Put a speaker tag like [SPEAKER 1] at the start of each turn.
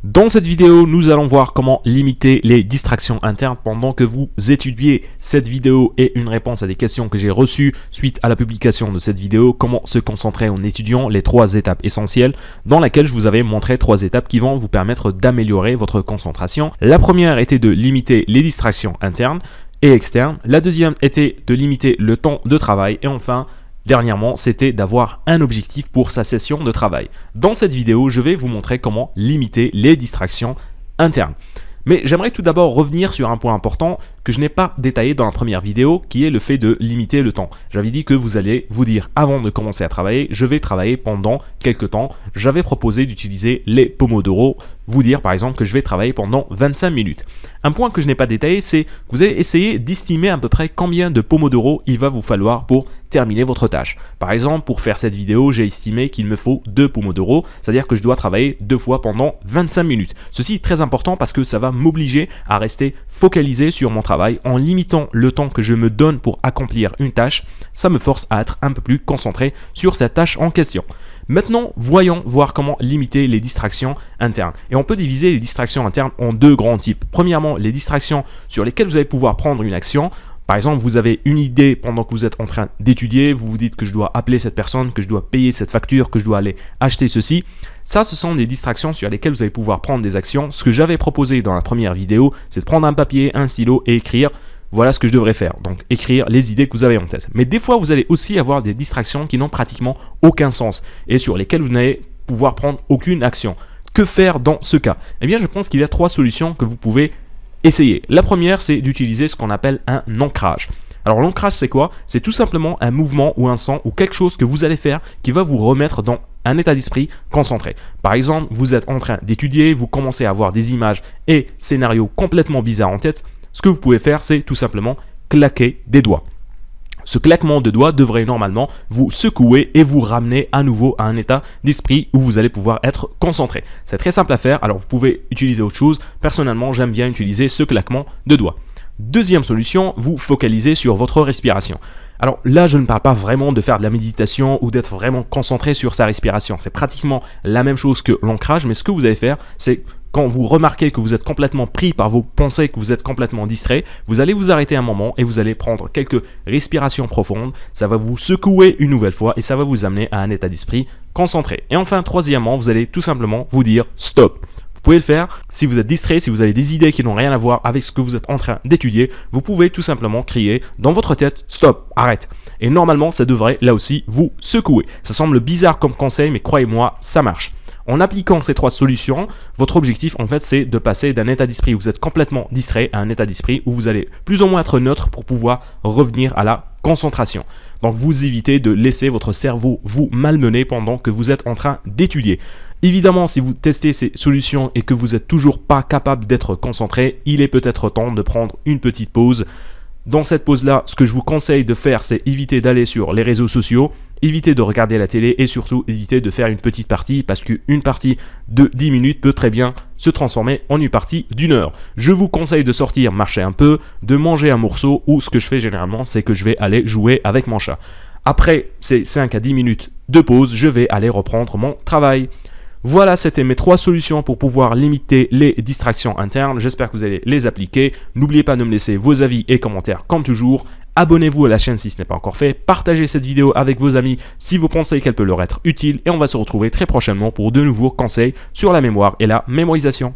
[SPEAKER 1] Dans cette vidéo, nous allons voir comment limiter les distractions internes pendant que vous étudiez. Cette vidéo est une réponse à des questions que j'ai reçues suite à la publication de cette vidéo. Comment se concentrer en étudiant, les 3 étapes essentielles, dans laquelle je vous avais montré 3 étapes qui vont vous permettre d'améliorer votre concentration. La première était de limiter les distractions internes et externes. La deuxième était de limiter le temps de travail. Et enfin, dernièrement, c'était d'avoir un objectif pour sa session de travail. Dans cette vidéo, je vais vous montrer comment limiter les distractions internes. Mais j'aimerais tout d'abord revenir sur un point important que je n'ai pas détaillé dans la première vidéo, qui est le fait de limiter le temps. J'avais dit que vous allez vous dire avant de commencer à travailler, je vais travailler pendant quelques temps. J'avais proposé d'utiliser les Pomodoro, vous dire par exemple que je vais travailler pendant 25 minutes. Un point que je n'ai pas détaillé, c'est que vous allez essayer d'estimer à peu près combien de Pomodoro il va vous falloir pour terminer votre tâche. Par exemple, pour faire cette vidéo, j'ai estimé qu'il me faut 2 Pomodoro, c'est-à-dire que je dois travailler 2 fois pendant 25 minutes. Ceci est très important parce que ça va m'obliger à rester focalisé sur mon travail. En limitant le temps que je me donne pour accomplir une tâche, ça me force à être un peu plus concentré sur cette tâche en question. Maintenant, voyons voir comment limiter les distractions internes. Et on peut diviser les distractions internes en 2 grands types. Premièrement, les distractions sur lesquelles vous allez pouvoir prendre une action. Par exemple, vous avez une idée pendant que vous êtes en train d'étudier, vous vous dites que je dois appeler cette personne, que je dois payer cette facture, que je dois aller acheter ceci. Ça, ce sont des distractions sur lesquelles vous allez pouvoir prendre des actions. Ce que j'avais proposé dans la première vidéo, c'est de prendre un papier, un stylo et écrire voilà ce que je devrais faire. Donc, écrire les idées que vous avez en tête. Mais des fois, vous allez aussi avoir des distractions qui n'ont pratiquement aucun sens et sur lesquelles vous n'allez pouvoir prendre aucune action. Que faire dans ce cas? Eh bien, je pense qu'il y a 3 solutions que vous pouvez essayer. La première, c'est d'utiliser ce qu'on appelle un ancrage. Alors l'ancrage, c'est quoi? C'est tout simplement un mouvement ou un son ou quelque chose que vous allez faire qui va vous remettre dans un état d'esprit concentré. Par exemple, vous êtes en train d'étudier, vous commencez à avoir des images et scénarios complètement bizarres en tête. Ce que vous pouvez faire, c'est tout simplement claquer des doigts. Ce claquement de doigts devrait normalement vous secouer et vous ramener à nouveau à un état d'esprit où vous allez pouvoir être concentré. C'est très simple à faire, alors vous pouvez utiliser autre chose. Personnellement, j'aime bien utiliser ce claquement de doigts. Deuxième solution, vous focalisez sur votre respiration. Alors là, je ne parle pas vraiment de faire de la méditation ou d'être vraiment concentré sur sa respiration. C'est pratiquement la même chose que l'ancrage, mais ce que vous allez faire, c'est quand vous remarquez que vous êtes complètement pris par vos pensées, que vous êtes complètement distrait, vous allez vous arrêter un moment et vous allez prendre quelques respirations profondes. Ça va vous secouer une nouvelle fois et ça va vous amener à un état d'esprit concentré. Et enfin, troisièmement, vous allez tout simplement vous dire stop. Vous pouvez le faire si vous êtes distrait, si vous avez des idées qui n'ont rien à voir avec ce que vous êtes en train d'étudier. Vous pouvez tout simplement crier dans votre tête stop, arrête. Et normalement, ça devrait là aussi vous secouer. Ça semble bizarre comme conseil, mais croyez-moi, ça marche. En appliquant ces 3 solutions, votre objectif en fait c'est de passer d'un état d'esprit où vous êtes complètement distrait à un état d'esprit où vous allez plus ou moins être neutre pour pouvoir revenir à la concentration. Donc vous évitez de laisser votre cerveau vous malmener pendant que vous êtes en train d'étudier. Évidemment, si vous testez ces solutions et que vous n'êtes toujours pas capable d'être concentré, il est peut-être temps de prendre une petite pause. Dans cette pause-là, ce que je vous conseille de faire, c'est éviter d'aller sur les réseaux sociaux, éviter de regarder la télé et surtout éviter de faire une petite partie parce qu'une partie de 10 minutes peut très bien se transformer en une partie d'1 heure. Je vous conseille de sortir, marcher un peu, de manger un morceau ou ce que je fais généralement, c'est que je vais aller jouer avec mon chat. Après ces 5 à 10 minutes de pause, je vais aller reprendre mon travail. Voilà, c'était mes 3 solutions pour pouvoir limiter les distractions internes. J'espère que vous allez les appliquer. N'oubliez pas de me laisser vos avis et commentaires comme toujours. Abonnez-vous à la chaîne si ce n'est pas encore fait. Partagez cette vidéo avec vos amis si vous pensez qu'elle peut leur être utile. Et on va se retrouver très prochainement pour de nouveaux conseils sur la mémoire et la mémorisation.